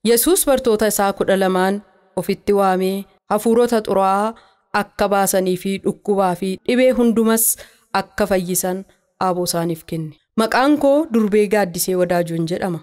Yesuus bartoota isaa 12 ofitti waamee hafuurota xuraa'aa akka baasanii fi dhukkubaa fi dhibee hundumas akka fayyisan aboo isaaniif kenne. Maqaan koo Durbee Gaaddisee Wadaajoon jedhama.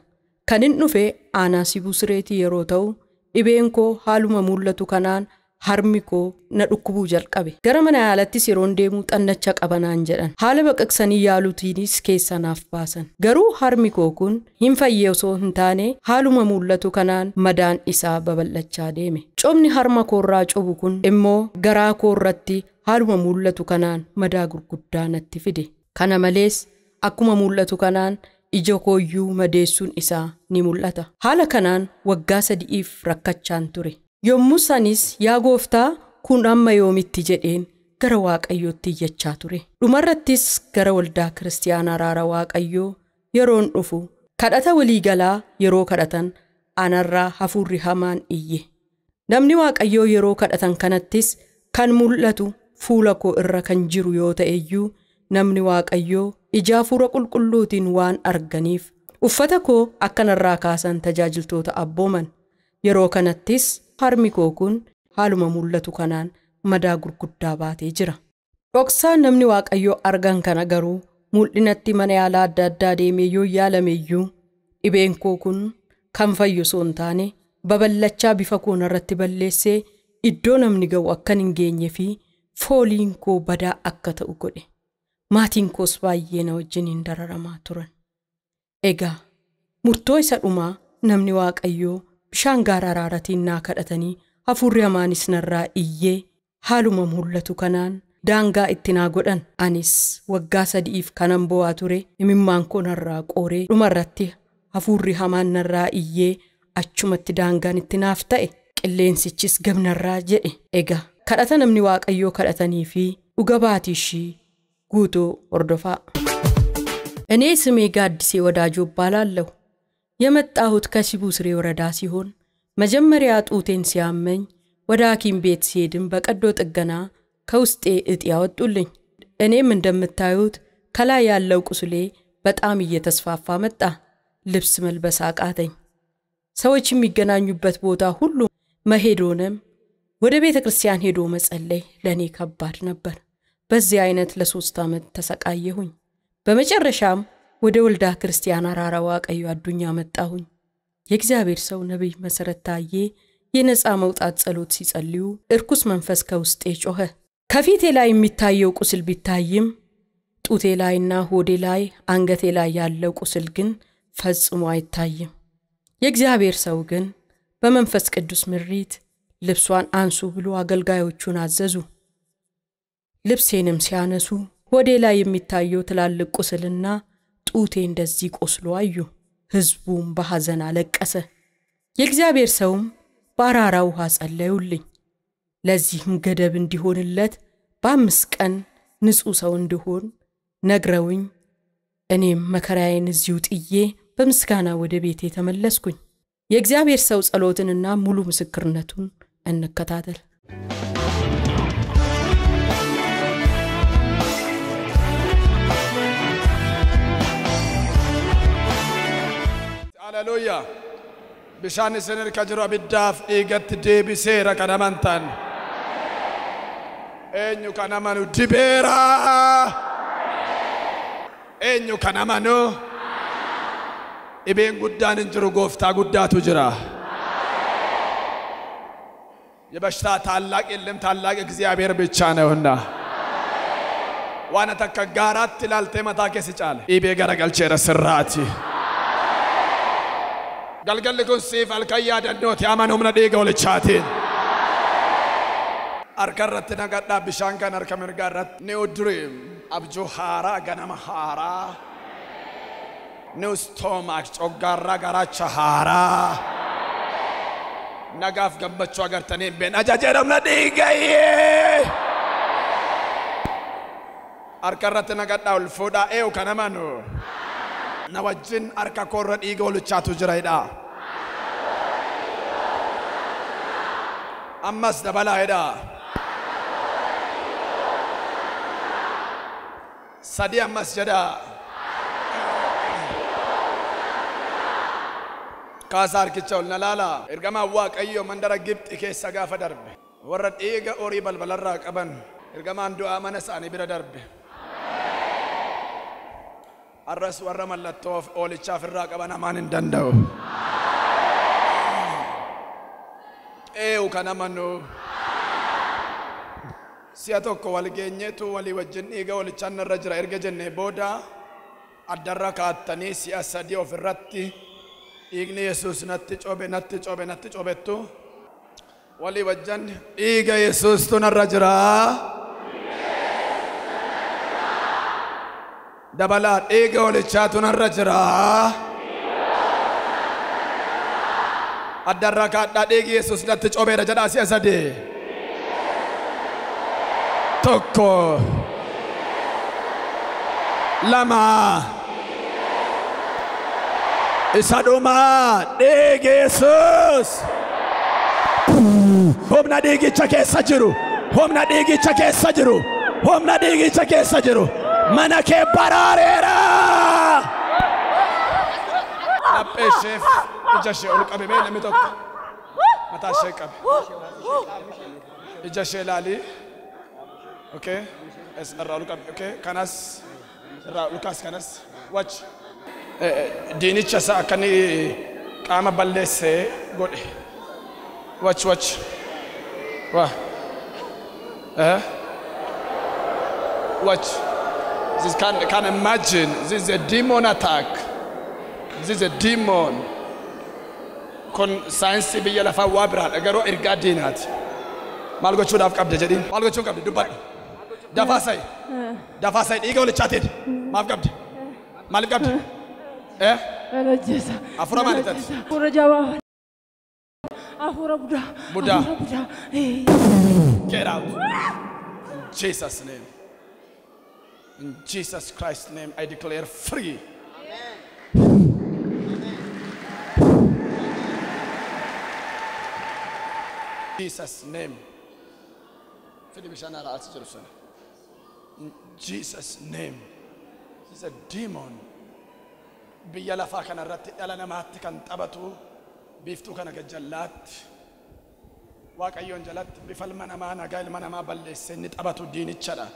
Kan inni dhufe aanaa Sibuu Sireetii yeroo ta'u, dhibeen koo haaluma mul'atu kanaan harmi koo na dhukkubuu jalqabe. Gara mana yaalattis yeroon deemuu xannacha qabanaan jedhan. Haala baqaqsanii yaalutiinis keessa naaf baasan. Garuu harmi koo kun hin fayyee osoo hin taane haaluma mul'atu kanaan madaan isaa babal'achaa deeme. Cobni harma koorraa cobu kun immoo garaa koorratti haaluma mul'atu kanaan madaa gurguddaa natti fide. Kana malees akkuma mul'atu kanaan ija kooyyuu madeessuun isaa ni mul'ata. Haala kanaan waggaa 3 rakkachaan ture. Yommuu sanis yaa Gooftaa kun amma yoomitti jedheen gara Waaqayyootti iyyachaa ture. Dhumarrattis gara waldaa Kiristaanaa Araara Waaqayyoo yeroon dhufu kadhata waliigalaa yeroo kadhatan anarraa hafuurri hamaan iyye. Namni Waaqayyoo yeroo kadhatan kanattis kan mul'atu fuula koo irra kan jiru yoo ta'eyyuu namni Waaqayyoo ija hafuura qulqulluutiin waan arganiif uffata koo akkanarraa kaasan tajaajiltoota abbooman. Yeroo kanattis harmi koo kun haaluma mul'atu kanaan madaa gurguddaa baatee jira. Dhoksaan namni Waaqayyoo argan kana garuu mul'inatti mana yaalaa adda addaa deemee yoo yaalameyyuu dhibeen koo kun kan fayyu osoo hin taane babal'achaa bifa koo irratti balleessee iddoo namni ga'u akka hin geenye fi fooliin koo badaa akka ta'u godhe. Maatiin koos baay'ee na wajjin dararamaa turan. Egaa murtoo isa dhumaa namni Waaqayyoo bishaan gaara Araaraatiin naa kadhatanii hafuurri hamaanis narraa iyyee haaluma mul'atu kanaan daangaa itti naa godhan. Anis waggaa 3 kanan bo'aa ture. Imimmaan koo narraa qooree dhumarratti hafuurri hamaan narraa iyyee achumatti daangaan itti naaf ta'e. Qilleensichis gabnarraa jedhe. Egaa kadhata namni Waaqayyoo kadhatanii fi dhuga baatiishii guutuu hordofaa. እኔ ስሜ ጋድሴ ወዳጆ እባላለሁ። የመጣሁት ከሲቡ ስሬ ወረዳ ሲሆን መጀመሪያ ጡቴን ሲያመኝ ወደ ሐኪም ቤት ሲሄድም በቀዶ ጥገና ከውስጤ እጢ ያወጡልኝ። እኔም እንደምታዩት ከላይ ያለው ቁስሌ በጣም እየተስፋፋ መጣ። ልብስ መልበስ አቃተኝ። ሰዎች የሚገናኙበት ቦታ ሁሉ መሄድ ሆነም ወደ ቤተ ክርስቲያን ሄዶ መጸለይ ለኔ ከባድ ነበር። በዚህ አይነት ለ3 ዓመት ተሰቃየሁኝ። በመጨረሻም ወደ ወልዳ ክርስቲያን አራራ ዋቀዩ አዱኛ መጣሁኝ። የእግዚአብሔር ሰው ነብይ መሰረት ታዬ የነጻ መውጣት ጸሎት ሲጸልዩ እርኩስ መንፈስ ከውስጤ ጮኸ። ከፊቴ ላይ የሚታየው ቁስል ቢታይም ጡቴ ላይና ሆዴ ላይ አንገቴ ላይ ያለው ቁስል ግን ፈጽሞ አይታይም። የእግዚአብሔር ሰው ግን በመንፈስ ቅዱስ ምሪት ልብሷን አንሱ ብሎ አገልጋዮቹን አዘዙ። ልብሴንም ሲያነሱ ሆዴ ላይ የሚታየው ትላልቅ ቁስልና ጡቴ እንደዚህ ቆስሎ አዩ። ሕዝቡም በሐዘን አለቀሰ። የእግዚአብሔር ሰውም በአራራ ውሃ ጸለዩልኝ። ለዚህም ገደብ እንዲሆንለት በ5 ቀን ንጹህ ሰው እንድሆን ነግረውኝ እኔም መከራዬን እዚሁ ጥዬ በምስጋና ወደ ቤቴ ተመለስኩኝ። የእግዚአብሔር ሰው ጸሎትንና ሙሉ ምስክርነቱን እንከታተል። Hallelujah. Bishaan isin kajiro abiddaaf dhiigatti deebiseera kan amantan. Eenyu kan amanu dibeera. Eenyu kan amanu dhibeen guddaan hin jiru gooftaa guddaatu jira. የበሽታ ታላቅ የለም ታላቅ እግዚአብሔር ብቻ ነውና ዋና ተከጋራት ላልተ መታከስ ይጫለ ኢቤ ገረገልቸረ ስራቲ galgallikun siif alkayyaa dandooti amanumna dhiiga walichaatiin harkarratti nagadhaa bishaan kan harka mirgaarratti new dream abjuu haaraa ganama haaraa new stomach coggaarraa garaacha haaraa nagaaf gammachuu agartanii been ajajeeramna dhiigayyee harkarratti nagadhaa ol fuudhaa eewu kan amanu na wajjin arka korra dhiiga walichaatu jiraidha. Ammas dabalaidha. Sadi ammas jedha. Kaasaa harkicha ol na laala. Ergamaan Waaqayyoo mandara Gibxi keessa gaafa darbe. Warra dhiiga horii balbalarraa qaban. Ergamaan du'aa mana isaanii bira darbe. Arras warra mallattoo oolichaaf irraa qaban hamaan hin danda'u. Eewu kan amanu. Si'a tokko wal geenyeetu walii wajjin dhiiga hoolichaan irra jira erga jennee booda addarra kaattanii si'a sadii ofirratti dhiigni Yesuus natti coobettu walii wajjin dhiiga Yesuus tunarra jira. Dabalaa dhiiga hoolichaa tunarra jira. Addarra kaadhaa dhiigi Yesuus natti coobeera jedhaa si'a sadii. Tokko. Lama. Isa dhumaa dhiigi Yesuus. Humna dhiigicha keessa jiru. Humna dhiigicha keessa jiru. Humna dhiigicha keessa jiru. Mana kee baraareera. Lapheesheef ija ishee ol qabe mee namni tokko mataa ishee qabe. Ija ishee ilaali. Okay. Es irraa ol qabe. Okay. Kanas irraa Lukaas kanas. Watch. Diinicha isaa akka inni qaama balleessee godhe. Watch. Waa. Watch. This can imagine. This is a demon attack. This is a demon. Kun saayinsii biyya lafaa waa biraadha garuu ergaa diinaati. Maal gochuudhaaf qabda jedhiin? Maal gochuun qabdi? Dubbadhu. Dafaa sa'i dhiiga holichaatiin. Maaf qabdi? Maaliif qabdi? Afura maaliidhaati? Afura jabaa. Afura budaa. Get out. In Jesus' name. In Jesus Christ's name, I declare free. Jesus' name. In Jesus' name. He's a demon. Biyya lafaa kana irratti dhala namaatti kan taphatu biiftuu kana gajjallaatti Waaqayyoon jalatti bifa ilma namaa nagaa ilma namaa balleessee inni taphatu diinichadha.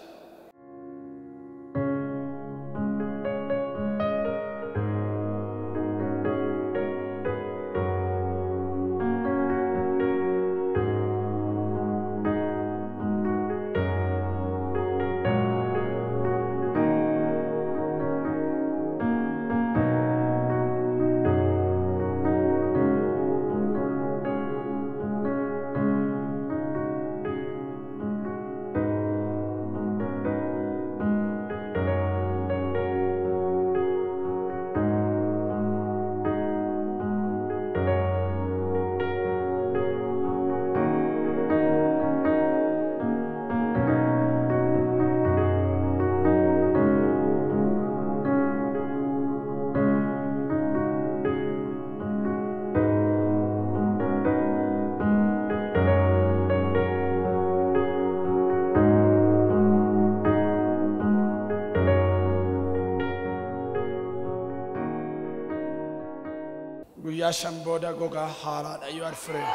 Guyyaa shan booda gogaa haaraadha. You are free.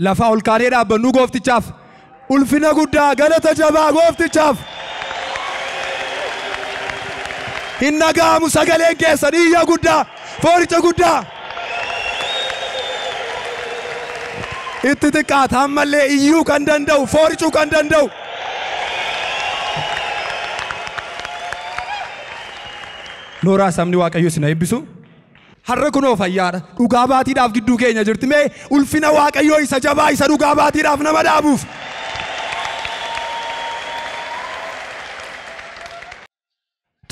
Lafa ol kaanee dhaabbannu gooftichaaf ulfina guddaa galata jabaa gooftichaaf hin nagaamu sagaleen keessan iyya guddaa fooricha guddaa itti xiqqaata ammallee iyyuu kan danda'u foorichuu kan danda'u nooraa sabni waaqayyo isin eebbisu har'a kunoo fayyaadha dhugaa baatiidhaaf gidduu keenya jirti mee ulfina waaqayyoo isa jabaa isa dhugaa baatiidhaaf nama dhaabuuf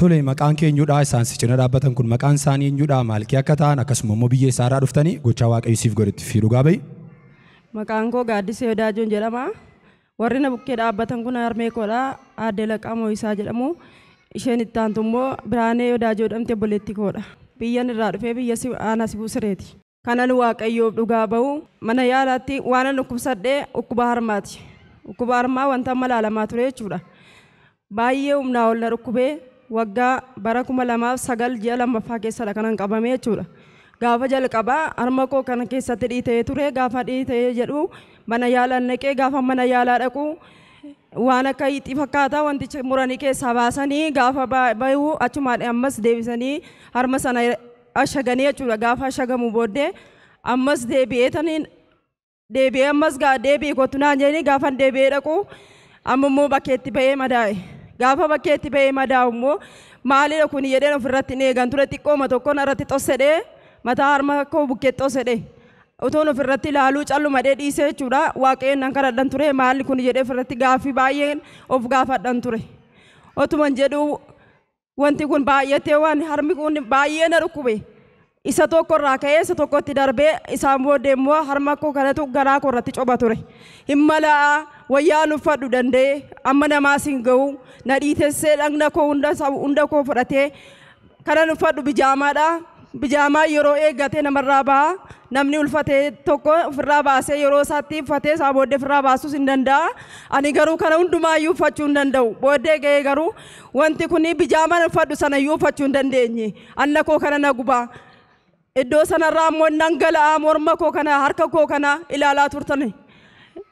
tole maqaan keenyudha isaan si cina dhaabbatan kun maqaan isaanii eenyudha maalkii akka ta'an akkasuma immoo biyya isaarraa dhuftanii gochaa waaqayyo siif godhetti fi dhugaa ba'i. Maqaan koo Gaaddisee Odaajoon jedhama. Warri na bukkee dhaabbatan kun harmee koodha. Aadde Laqamoo isaa jedhamu. Isheen itti aantu immoo Biraanee Odaajoo jedhamte obboleettii koodha. Biyyan irraa dhufee biyya aanaa Sibuu Sireeti. Kanan waaqayyoof dhugaa ba'u mana yaalaatti waan dhukkubsadhee dhukkuba harmaati. dhukkuba harmaa wanta amma ilaalamaa ture jechuudha. Baay'ee humnaa ol na dhukkubee waggaa bara 2009 ji'a lammaffaa keessadha kanan qabame jechuudha. Gaafa jalqabaa harma koo kana keessatti dhiitee ture. Gaafa dhiitee jedhu mana yaalaa naqee gaafa mana yaalaa dhaqu waan akka hiixii fakkaata wanticha muranii keessaa baasanii gaafa bahu achumaan ammas deebisanii harma sana ashaganii jechuudha. Gaafa ashagamu booddee ammas deebi'ee ammas deebi'ee kottu naan jedhanii gaafa deebi'ee dhaqu amma immoo bakkeetti ba'ee madaa'e. Gaafa bakkeetti ba'ee madaa'u immoo maalidha kun jedheen ofirratti hin eegan ture. Xiqqooma tokkoon irratti tossedhee mataa harma koo bukkee tossedhee utuun ofirratti ilaaluu callumadhee dhiisee jechuudha. Waaqayyoon nan kadhadhan ture maalli kun jedhee ofirratti gaaffii baay'een of gaafadhan ture. Otuman jedhu wanti kun baay'atee waan harmi kun baay'ee na dhukkube. Isa tokko irraa ka'ee isa tokkotti darbee isaan booddee immoo harma koo kanatu garaa koo irratti coba ture. Himmalaa wayyaan uffadhu danda'e amma namaas hin ga'u na dhiitessee dhagna koo hunda koo fudhatee kanan uffadhu bijaamaadha. Bijaamaa yeroo eeggatee namarraa ba'a. Namni ulfatee tokko ofirraa baasee yeroo isaatti uffatee isaa booddee ofirraa baasuus hin danda'a. Ani garuu kana hundumaayyuu uffachuu hin danda'u. Booddee ga'ee garuu wanti kun bijaamaan uffadhu sanayyuu uffachuu hin dandeenye. Anna koo kana na gubaa. Iddoo sanarraa immoo nangala'aa morma koo kana harka koo kana ilaalaa turtan.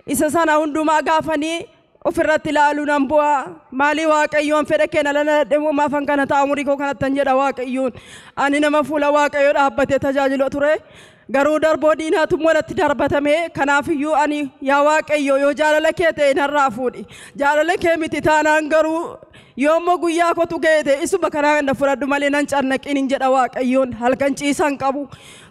Isa sana hundumaa gaafanii ofirratti ilaaluu nan bu'aa. Maalii Waaqayyoon fedha keenya lana deemu maafan kana ta'a umurii koo kanattan jedha Waaqayyoon. Ani nama fuula Waaqayyoo dhaabbatee tajaajilaa ture. Garuu darboo diinaatu moonatti darbatame. Kanaafiyyuu ani yaa Waaqayyo yoo jaalala kee ta'e narraa fuudhi. Jaalala kee miti taanaan garuu yoommoo guyyaa kootu ga'e isuma kanaa na fudhadhu malee nan carnaqin hin jedha Waaqayyoon. Halkan ciisan qabu.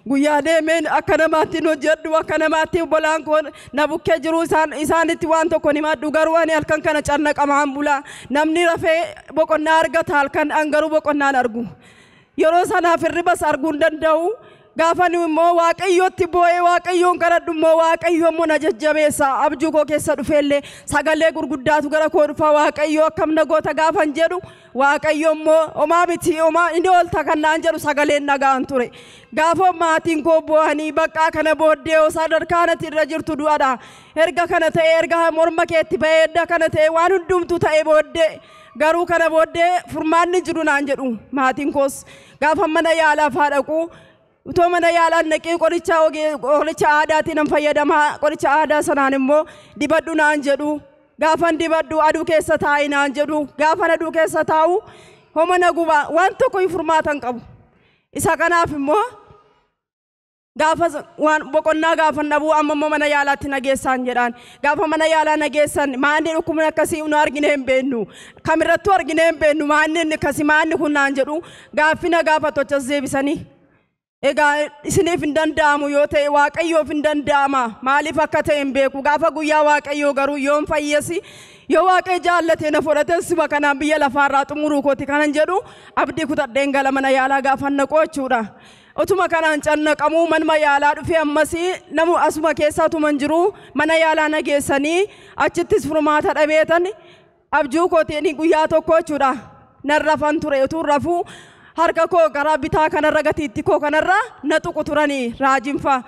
Guyyaa deemeen akka namaatti hojjedhu akka namaatti obbolaan koo na bukkee jiru isaanitti waan tokko ni maddu garuu ani halkan kana carnaqamaan bula. Namni rafee boqonnaa argata halkan an garuu boqonnaan argu. Yeroo sanaaf hirribas arguu hin danda'u. Gaafa nu immoo Waaqayyootti boo'ee Waaqayyoon kadhadhu immoo Waaqayyoon immoo na jajjabeessa. Abjuu koo keessa dhufeellee sagalee gurguddaatu gara koo dhufa. Waaqayyoo akkam na goota gaafan jedhu Waaqayyo immoo homaa miti homaa inni oolta kan naan jedhu sagaleen nagaan ture. Gaafa maatiin koo boo'anii bakka kana booddee sadarkaa natti irra jirtu du'adha. Erga kana ta'e erga morma keetti ba'ee edda kana ta'e waan hundumtu ta'e booddee garuu kana booddee furmaanni jiru naan jedhu maatiin koos gaafa mana yaalaa faa dhaqu. Utoo mana yaalaa naqee qoricha aadaatiin nan fayyadamaa. Qoricha aadaa sanaan immoo dibadhu naan jedhu. Gaafan dibadhu aduu keessa taa'i naan jedhu. Gaafan aduu keessa taa'u homa na guba waan tokko furmaatan qabu. Isa kanaaf immoo gaafa waan boqonnaa gaafa dhabuu amma immoo mana yaalaatti nageessaan jedhaan. Gaafa mana yaalaa nageessan maanni dhukkubni akkasii nu argine hin beennu. Kamirrattuu argine hin beennu maanni inni akkasii maanni kun naan jedhu. Gaaffina gaafa tochas deebisanii. Egaa isiniif hin danda'amu yoo ta'e Waaqayyoof hin danda'ama. Maaliif akka ta'e hin beeku. Gaafa guyyaa Waaqayyoo garuu yoon fayyasi yoo Waaqayyo jaallatee na fudhates siba kanaan biyya lafaarraa xumuruu kooti kanan jedhu abdii kutadheen gala mana yaalaa gaafa naqoo jechuudha. Utuma kanaan cannaqamuu manuma yaalaa dhufee ammasii namu asuma keessaa tuman jiru mana yaalaa nageessanii achittis furmaata dhabeetan abjuu kootiin guyyaa tokko jechuudha. Nan rafan ture utuu rafuu harka koo gara bitaa kanarra gatiitti koo kanarra na tuqu turanii raajinfa.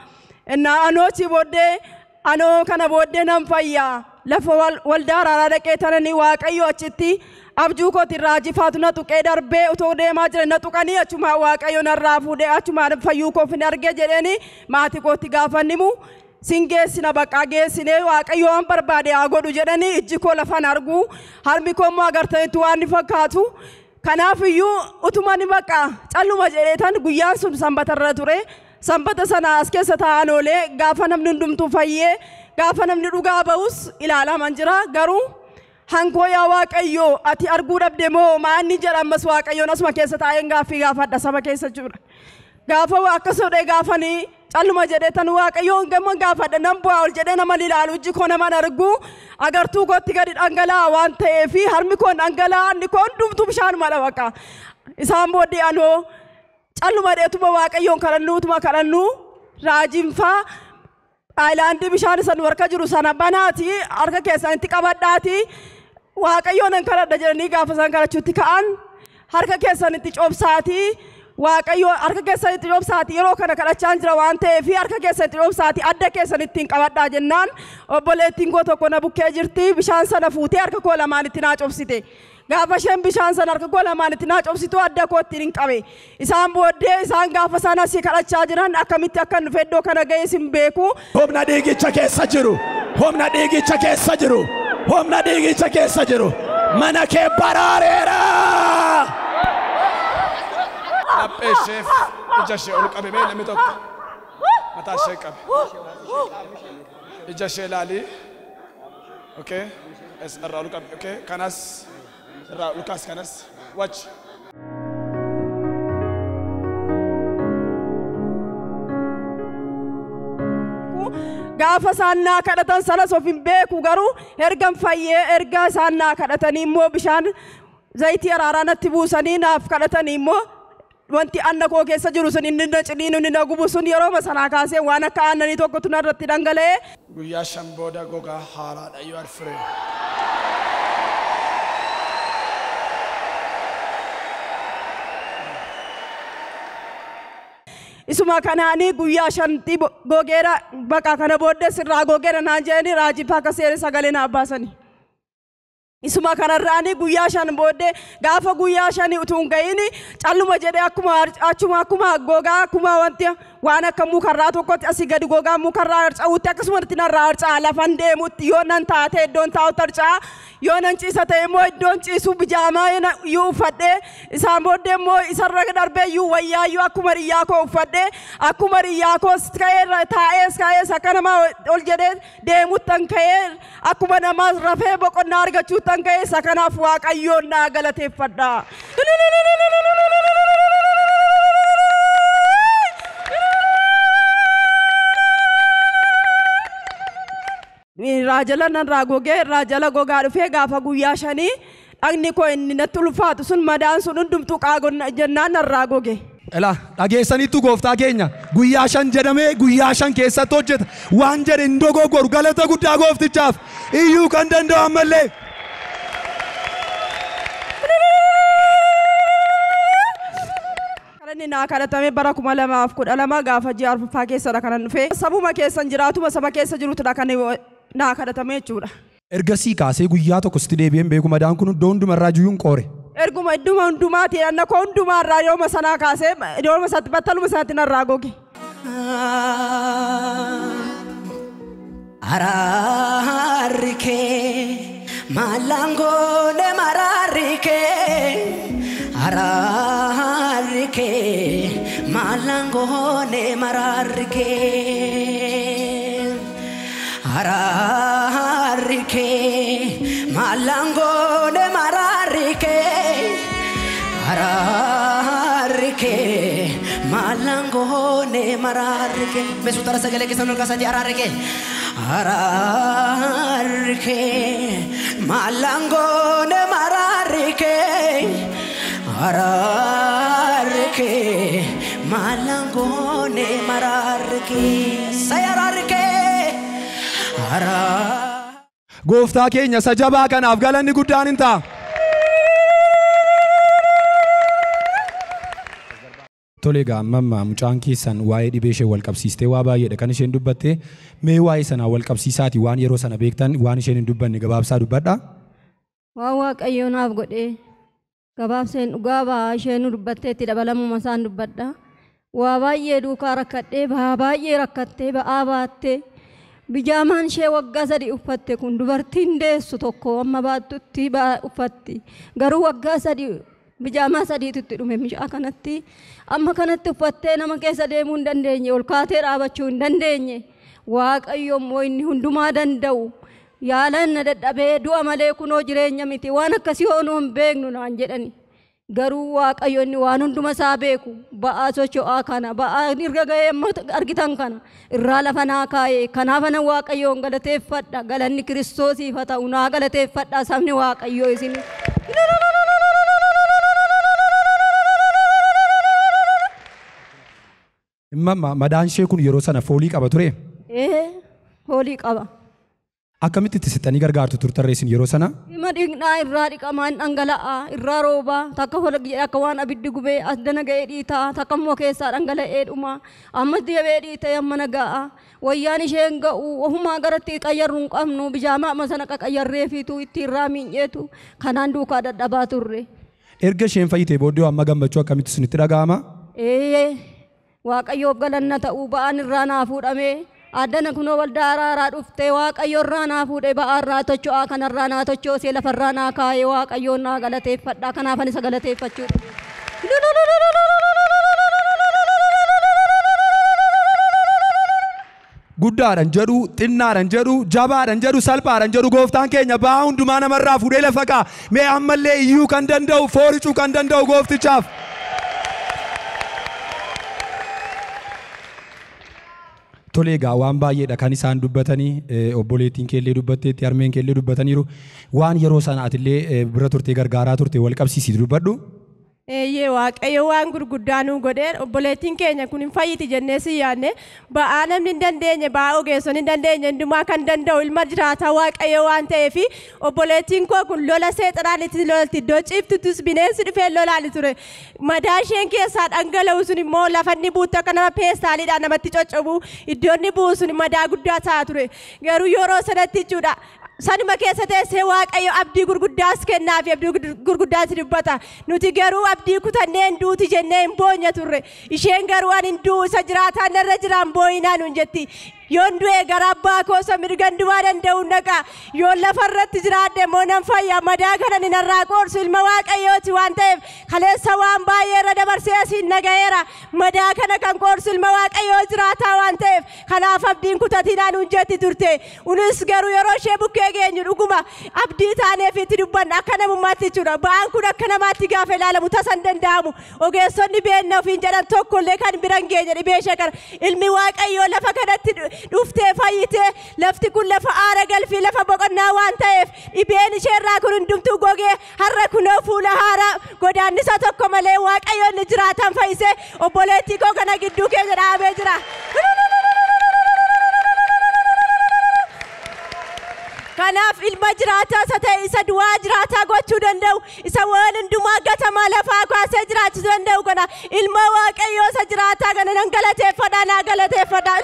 Innaa anoochi booddee anoo kana booddee nan fayyaa. Lafa waldaa araaraa dhaqee tananii Waaqayyo achitti abjuu kootiin raajifaatu na tuqee darbee utoo deemaa jira na tuqanii achumaa Waaqayyo narraa fuudhee achumaa fayyuu koof hin argee jedheeni maatii kootti gaafannimu sin geessina baqqaa geessinee Waaqayyo waan barbaade haa godhu jedhanii ijji koo lafan argu harmi koo immoo agartanitti waan ni fakkaatu. Kanaafiyyuu utuma ni baqa calluma jedheetan guyyaan sun sanbatarra ture. Sanbata sana as keessa taa'an oolee gaafa namni hundumtuu fayyee gaafa namni dhugaa ba'us ilaalaman jira. Garuu hankoo yaa Waaqayyo ati arguu dhabde moo maanni jedhamas Waaqayyoon asuma keessa taa'een gaaffii gaafadha saba keessa jira. Gaafa akkasuma gaafanii calluma jedheetan Waaqayyoon gamma gaafadha nan bu'aa ol jedhee nama ilaalu ijji koo naman argu agartuu kootti gadi dhangala'aa waan ta'eef harmi koo dhangala'aa inni koo hundumtuu bishaanuma dha baqa. Isaan booddee anoo calluma dheetuma Waaqayyoon kadhannuutuma kadhannu raajinfaa aayilaandii bishaan isa nu harka jiru sana banaati harka keessanitti qabadhaati Waaqayyoon nan kadhadha jedhanii gaafa isaan kadhachuutti ka'an harka keessanitti cobsaati waaqayyo harka keessanitti dhoobsaati yeroo kana kadhachaa jira waan ta'eef harka keessanitti dhoobsaati adda keessanitti hin qabadhaa jennaan obboleettiin koo tokko na bukkee jirti bishaan sana fuutee harka koo lamaanitti naa cobsite. Gaafa isheen bishaan sana harka koo lamaanitti naa cobsitu adda kootti hin qabe. Isaan booddee isaan gaafa sana si kadhachaa jiran akkamitti akka dhufe iddoo kana ga'e sin beeku. Humna dhiigicha keessa jiru. Humna dhiigicha keessa jiru. Humna dhiigicha keessa jiru. Mana kee baraareera. Laphee isheef ija ishee ol qabe mee namni tokko mataa ishee qabe. Ija ishee ilaali. Okay. Irraa ol qabe. Okay. Kanas irraa Lukaas kanas. Watch. Gaafa isaan naa kadhatan sanas of hin beeku garuu ergan fayyee erga isaan naa kadhatanii immoo bishaan zayitii araaraa natti buusanii naaf kadhatanii immoo wanti anna koo keessa jiru sun inni na cidhiinu inni na gubu sun yeroo sanaa kaasee waan akka aannanii tokkotu narratti dhangala'ee. Guyyaa shan booda gogaa haaraadha you are free. Isuma kanaanii guyyaa shanti gogeera baqa kana booddee sirraa gogeera naan jedhanii raajii akka seera sagalee naaf baasanii. Isuma kanarraanii guyyaa shan booddee gaafa guyyaa shanii utuu hin ga'iin calluma jedhee akkuma gogaa akkuma wanti waan akka mukarraa tokkotti asii gadi gogaa mukarraa harca'uutti akkasumatti narraa harca'a lafan deemutti yoo nan taate iddoon taa'utti harca'a yoo nan ciisa ta'e immoo iddoon ciisu bijaamaa yoo uffadhee isaan booddee immoo isarra darbee iyyuu wayyaa iyyuu akkuma riyyaa koo uffadhee akkuma riyyaa koo taa'ee akka namaa ol jedhee deemuttan ka'ee akkuma namaa rafee boqonnaa argachuuttan ka'ee isa kanaaf waaqayyoon naa galateeffadha. Raajala nan raagogee raajala gogaa dhufee gaafa guyyaa shanii dhagni koo inni natti ulfaatu sun madaan sun hundumtuu qaagonna jennaan nan raagogee. Ela dhageessaniittu gooftaa keenya guyyaa shan jedhamee guyyaa shan keessatti hojjeta waan jedhe hin dogoggoru galata guddaa gooftichaaf iyyuu kan danda'u ammallee. Kadhanni naa kadhatame bara 2012 gaafa ji'a arfaffaa keessadha kanan dhufe sabuma keessan jiraatuma saba keessa jirutudha kan naa kadhatame jechuudha. Ergasii kaasee guyyaa tokko sitti deebi'een beeku madaan kun iddoo hundumarraa jiyyuun qoore. Erguma idduma hundumaati anna koo hundumaarraa yooma sanaa kaasee yooma sanatti battaluma sanatti narraa goge. Araarri kee maallaangoone maraarri kee araarri kee maallaangoone maraarri kee araarri kee maallaangoone maraarri kee araarri kee maallaangoone maraarri kee beesutara sagalee keessan ol kaasati araarri kee. Ararike malangone mararike ararike malangone mararike sayararike Gooftaa keenya isa jabaa kanaaf galanni guddaan hin ta'a. Tole gaamamma mucaan keessan waa'ee dhibee ishee wal qabsiistee waa baay'eedha kan isheen dubbatte mee waa'ee sanaa wal qabsiisaati waan yeroo sana beektan waan isheen hin dubbanne gabaabsaa dubbadha. Waan waaqayyo naaf godhee gabaabseen dhugaa ba'aa isheen dubbatteetti dabalamuma isaan dubbadha. Waa baay'ee duukaa rakkadhee ba'aa baay'ee rakkattee ba'aa baattee bijaamaan ishee waggaa 3 uffatte kun dubartiin deessu tokko amma baattutti uffatti garuu waggaa 3 bijaamaa 3 dhume mishaa kanatti amma kanatti uffattee nama keessa deemuu hin dandeenye ol kaatee dhaabachuu hin dandeenye waaqayyo immoo inni hundumaa danda'u yaalan na dadhabee du'a malee kunoo jireenya miti waan akkasii hoonuu hin beeknu naan jedhani garuu waaqayyo inni waan hunduma isaa beeku ba'aa socho'aa kana ba'aa erga ga'ee argitan kana irraa lafa naa kaa'ee kanaaf ana waaqayyoon galateeffadha galanni kiristoosiif haa ta'u naa galateeffadha sabni waaqayyoo isin. Madaan ishee kun yeroo sana foolii qaba ture? Foolii qaba. akkamitti itti sittanii gargaartu turtarreessin yeroo sana? Dhimma dhiqnaa irraa dhiqamaan dhangala'aa irraa roobaa takka akka waan abiddi gubee as dana ga'ee dhiitaa takka immoo keessaa dhangala'ee dhuma ammas deebee dhiitee amma naga'a wayyaan isheen ga'u ofumaa garatti qayyarru hin qabnu bijaamaa amma sana qayyarreefiitu itti irraa miinyeetu kanaan duukaa dadhabaa turre. Erga isheen fayyitee booddee amma gammachuu akkamitti isinitti dhaga'ama? Waaqayyoof galanna ta'uu ba'aan irraa naa fuudhamee addana kunoo waldaa araaraa dhuftee waaqayyo irraa naa fuudhee ba'aa irraa tocho'aa kanarraa naa tochoosee lafarraa naa kaa'ee waaqayyoon naa galateeffadhaa kanaafan isa galateeffachuudha. Guddaadhaan jedhu, xinnaadhaan jedhu, jabaadhaan jedhu, salphaadhaan jedhu gooftaan keenya ba'aa hundumaa namarraa fuudhee lafa kaa'a. Mee ammallee iyyuu kan danda'u, fooricuu kan danda'u gooftichaaf. Tolee egaa waan baay'eedha kan isaan dubbatanii obboleettiin keellee dubbatteetti harmeen keellee dubbataniiru waan yeroo sana atillee bira turtee gargaaraa turte wal qabsiisii dubbadhu. Waaqayyo waan gurguddaa nu godhee obboleettiin keenya kun hin fayyiti jennee si yaadne ba'aa namni hin dandeenye ba'aa ogeessonni hin dandeenye hundumaa kan danda'u ilma jiraata waaqayyo waan ta'eef obboleettiin koo kun lola seexanaan itti lolti iddoo ciiftuttus bineensi dhufee lolaali ture madaa isheen keessaa dhangala'u sun immoo lafanni buutu akka nama peestaaliidhaan namatti coccobu iddoonni bu'u sun madaa guddaa ta'a ture garuu yeroo sanatti jechuudha. Sanuma keessa teessee waaqayyo abdii gurguddaas kennaa fi abdii gurguddaas dubbata. Nuti garuu abdii kutannee hin duuti jennee hin boonye turre. Isheen garuu ani hin du'u isa jiraataan irra jiraan booyinaa nuun jetti. Yoon du'e gara abbaa koosa mirgan du'aa danda'u naqa. Yoon lafarratti jiraadde moo nan fayya madaa kana ni narraa qoorsu ilma waaqayyooti waan ta'eef kaleessa waan baay'ee irra dabarsee asiin naga'eera. Madaa kana kan qoorsu ilma waaqayyoo jiraataa waan ta'eef kanaaf abdiin kutatinaa nuun jetti turte. Unis garuu yeroo ishee bukkee geenyu dhuguma abdii taaneef itti dubbanna akka namummaatti jechuudha. Ba'aan kun akka namaatti gaafa ilaalamu tasan danda'amu. Ogeessonni beenna ofiin jedhan tokkollee kan biran geenye dhibee ishee kana ilmi waaqayyoo lafa kanatti dhuftee fayyitee lafti kun lafa aara galfii lafa boqonnaa waan ta'eef dhibeen isheerraa kun hundumtuu gogee har'a kunoo fuula haaraa godaannisa tokko malee waaqayyoon ni jiraatan fayyisee obboleettii koo kana gidduu keenya dhaabee jira. Kanaaf ilma jiraataa isa ta'e isa du'aa jiraataa gochuu danda'u isa waan hundumaa gatamaa lafaa kaasee jiraachisuu danda'u kana ilma waaqayyoo isa jiraataa kana nan galateeffadhaa naa galateeffadhaa.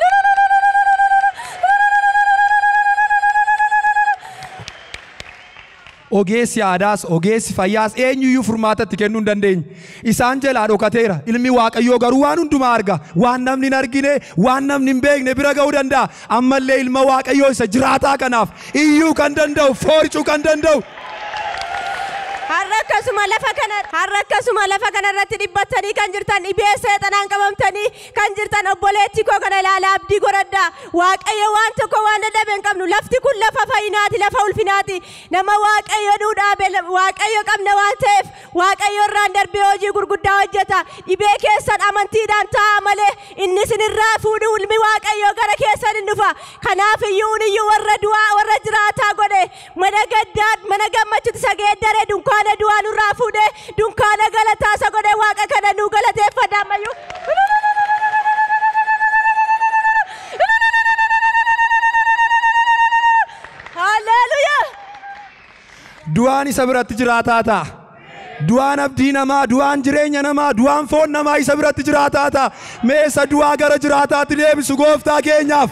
Ogeessi aadaas ogeessi fayyaas eenyuyyuu furmaatatti kennuu hin dandeenye. Isaan jalaa dhokateera. Ilmi waaqayyoo garuu waan hundumaa arga. Waan namni hin argine, waan namni hin beekne bira ga'uu danda'a. Ammallee ilma waaqayyoo isa jiraataa kanaaf iyyuu kan danda'u, fooricuu kan danda'u. Har'a akkasuma lafa kana irratti dhibbattanii kan jirtan dhibee seexanaan qabamtanii kan jirtan obboleettii koo kana ilaalaa abdii godhadhaa. Waaqayyo waan tokko waan dadhabe hin qabnu lafti kun lafa fayyinaati lafa ulfinaati. Nama waaqayyo nuu dhaabe waaqayyo qabna waan ta'eef waaqayyo irraan darbee hojii gurguddaa hojjeta. Dhibee keessan amantiidhaan ta'a malee inni isinirraa fuudhu ilmi waaqayyo gara keessan hin dhufa. Kanaaf iyyuu warra du'aa warra jiraataa godhe mana gaddaa mana gammachuutti sageeddaree dunkaana du'aa nurraa fuudhee dunkaana galataa isa godhe waaqa kana nuu galateeffadhaa ammayyuu. Haleluyaa. Du'aan isa biratti jiraataa ta'a. Du'aan abdii namaa, du'aan jireenya namaa, du'aan foon namaa isa biratti jiraataa ta'a. Mee isa du'aa gara jiraataatti deebisu gooftaa keenyaaf.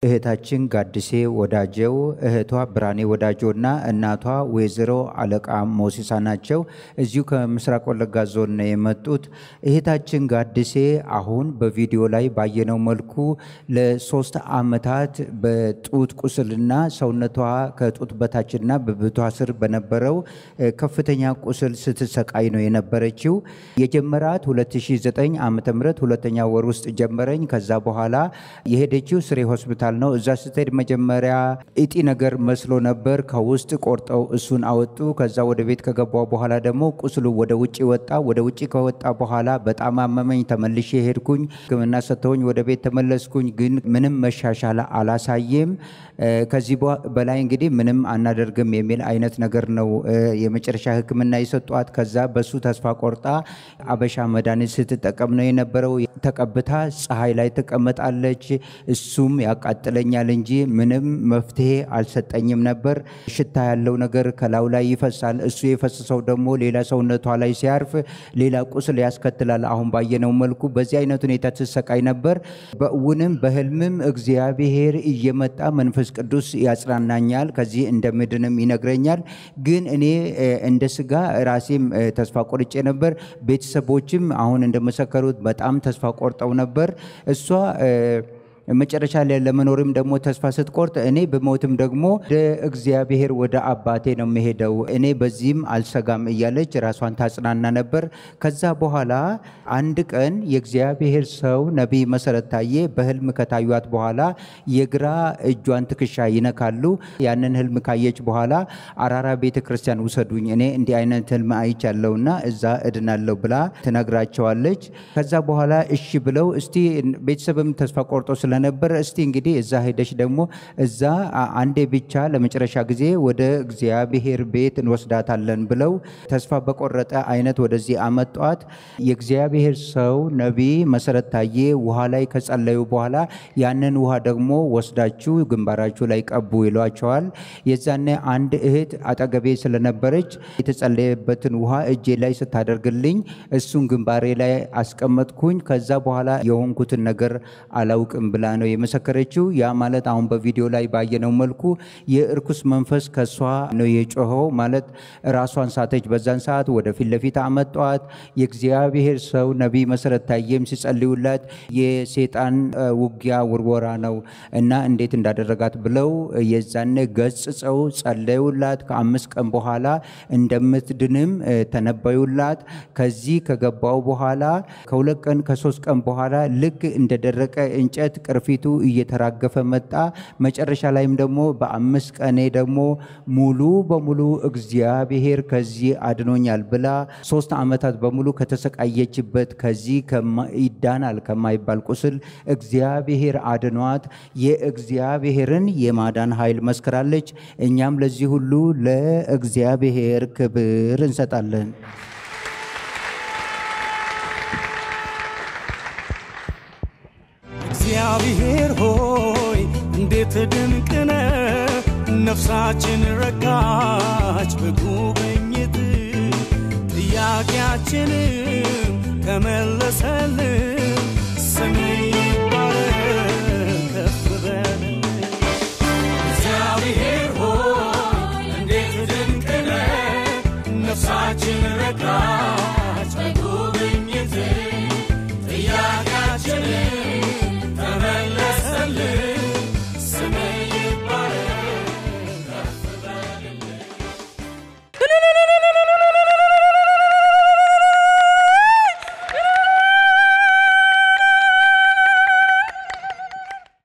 እህታችን ጋድሴ ወዳጀው እህቷ ብራኔ ወዳጆና እናቷ ወይዘሮ አለቃ ሞሲሳ ናቸው። እዚሁ ከምስራቅ ወለጋ ዞን ነው የመጡት። እህታችን ጋድሴ አሁን በቪዲዮ ላይ ባየነው መልኩ ለ3 ዓመታት በጡት ቁስልና ሰውነቷ ከጡት በታችና በብቷ ስር በነበረው ከፍተኛ ቁስል ስትሰቃይ ነው የነበረችው። የጀመራት 2009 ዓ.ም ሁለተኛ ወር ውስጥ ጀመረኝ። ከዛ በኋላ የሄደችው ስሬ ሆስፒታል ሆስፒታል ነው። እዛ ስትሄድ መጀመሪያ እጢ ነገር መስሎ ነበር። ከውስጥ ቆርጠው እሱን አወጡ። ከዛ ወደ ቤት ከገባው በኋላ ደግሞ ቁስሉ ወደ ውጪ ወጣ። ወደ ውጪ ከወጣ በኋላ በጣም አመመኝ። ተመልሼ ሄድኩኝ። ሕክምና ሰጥተውኝ ወደ ቤት ተመለስኩኝ። ግን ምንም መሻሻል አላሳየም። ከዚህ በላይ እንግዲህ ምንም አናደርግም የሚል አይነት ነገር ነው የመጨረሻ ሕክምና የሰጧት። ከዛ በሱ ተስፋ ቆርጣ አበሻ መድኃኒት ስትጠቀም ነው የነበረው። ተቀብታ ፀሐይ ላይ ተቀመጣለች። እሱም ያቃጥለኛል እንጂ ምንም መፍትሄ አልሰጠኝም ነበር። ሽታ ያለው ነገር ከላዩ ላይ ይፈሳል። እሱ የፈሰሰው ደግሞ ሌላ ሰውነቷ ላይ ሲያርፍ ሌላ ቁስል ያስከትላል። አሁን ባየነው መልኩ በዚህ አይነት ሁኔታ ትሰቃይ ነበር። በእውንም በህልምም እግዚአብሔር እየመጣ መንፈስ ቅዱስ ያጽናናኛል፣ ከዚህ እንደምድንም ይነግረኛል። ግን እኔ እንደ ስጋ ራሴም ተስፋ ቆርጬ ነበር። ቤተሰቦችም አሁን እንደመሰከሩት በጣም ተስፋ ቆርጠው ነበር። እሷ መጨረሻ ላይ ለመኖርም ደግሞ ተስፋ ስትቆርጥ እኔ በሞትም ደግሞ ወደ እግዚአብሔር ወደ አባቴ ነው የምሄደው፣ እኔ በዚህም አልሰጋም እያለች ራሷን ታጽናና ነበር። ከዛ በኋላ አንድ ቀን የእግዚአብሔር ሰው ነቢይ መሰረት ታዬ በህልም ከታዩት በኋላ የግራ እጇን ትከሻ ይነካሉ። ያንን ህልም ካየች በኋላ አራራ ቤተ ክርስቲያን ውሰዱኝ፣ እኔ እንዲህ አይነት ህልም አይቻለሁና እዛ እድናለሁ ብላ ትነግራቸዋለች። ከዛ በኋላ እሺ ብለው እስቲ ቤተሰብም ተስፋ ቆርጦ ነበር እስቲ እንግዲህ እዛ ሄደሽ ደግሞ እዛ አንዴ ብቻ ለመጨረሻ ጊዜ ወደ እግዚአብሔር ቤት እንወስዳታለን ብለው ተስፋ በቆረጠ አይነት ወደዚህ አመጧት። የእግዚአብሔር ሰው ነቢይ መሰረት ታዬ ውሃ ላይ ከጸለዩ በኋላ ያንን ውሃ ደግሞ ወስዳችሁ ግንባራችሁ ላይ ቀቡ ይሏቸዋል። የዛኔ አንድ እህት አጠገቤ ስለነበረች የተጸለየበትን ውሃ እጄ ላይ ስታደርግልኝ እሱን ግንባሬ ላይ አስቀመጥኩኝ። ከዛ በኋላ የሆንኩትን ነገር አላውቅም ብላ ነው የመሰከረችው። ያ ማለት አሁን በቪዲዮ ላይ ባየነው መልኩ የእርኩስ መንፈስ ከሷ ነው የጮኸው ማለት ራሷን ሳተች። በዛን ሰዓት ወደ ፊት ለፊት አመጧት። የእግዚአብሔር ሰው ነቢይ መሰረት ታዬም ሲጸልዩላት የሰይጣን ውጊያ ውርወራ ነው እና እንዴት እንዳደረጋት ብለው የዛኔ ገጽጸው ጸለዩላት። ከ5 ቀን በኋላ እንደምትድንም ተነበዩላት። ከዚህ ከገባው በኋላ ከ2 ቀን ከ3 ቀን በኋላ ልክ እንደደረቀ እንጨት ቅርፊቱ እየተራገፈ መጣ። መጨረሻ ላይም ደግሞ በ5 ቀኔ ደግሞ ሙሉ በሙሉ እግዚአብሔር ከዚህ አድኖኛል ብላ 3 ዓመታት በሙሉ ከተሰቃየችበት ከዚህ ይዳናል ከማይባል ቁስል እግዚአብሔር አድኗት የእግዚአብሔርን የማዳን ኃይል መስክራለች። እኛም ለዚህ ሁሉ ለእግዚአብሔር ክብር እንሰጣለን። እግዚአብሔር ሆይ እንዴት ድንቅ ነህ፣ ነፍሳችን ረካች በጉብኝት ጥያቄያችንን ከመለሰልን